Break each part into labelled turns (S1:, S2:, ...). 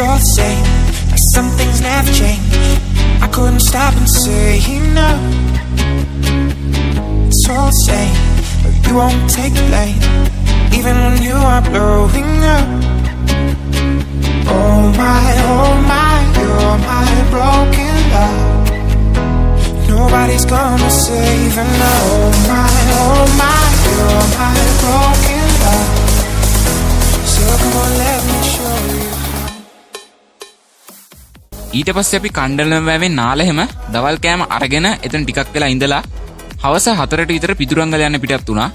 S1: all the same, like some things never change. I couldn't stop and say no. It's all the same, but you won't take the blame, even when you are blowing up. Oh my, you're my broken love. Nobody's gonna save her now. Oh my, you're my broken love. So come on, let me show you.
S2: ඊට පස්සේ අපි කණ්ඩලම වැවේ නාලෙහෙම දවල් කෑම අරගෙන එතන ටිකක් වෙලා ඉඳලා හවස 4ට විතර පිදුරංගල යන්න පිටත් වුණා.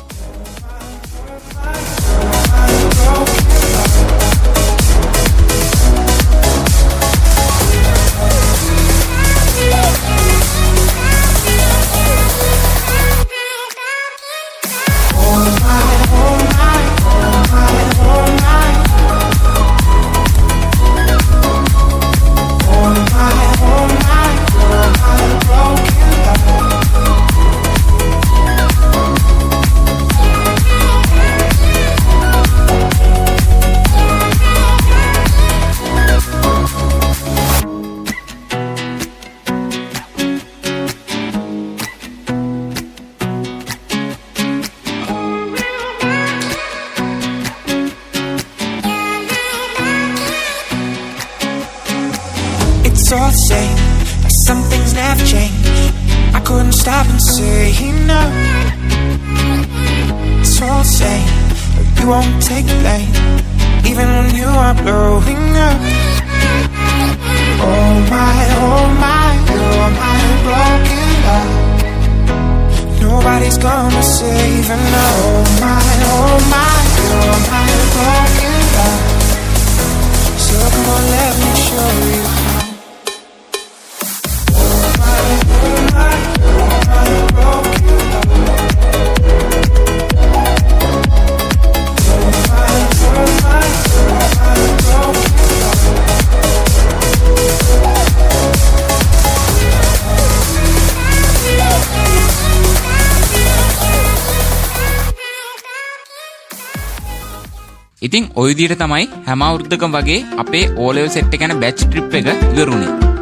S1: It's all the same, like some things never change. I couldn't stop and say no. It's all the same, but you won't take the blame, even when you are blowing up. Oh my, you're my broken love. Nobody's gonna save her now. Oh my, you're my broken love. So come on, let me show you.
S2: ඉතින් ওই විදිහට තමයි හැම අවුරුද්දකම වගේ අපේ O level set එක යන batch trip එක ඉවරුනේ.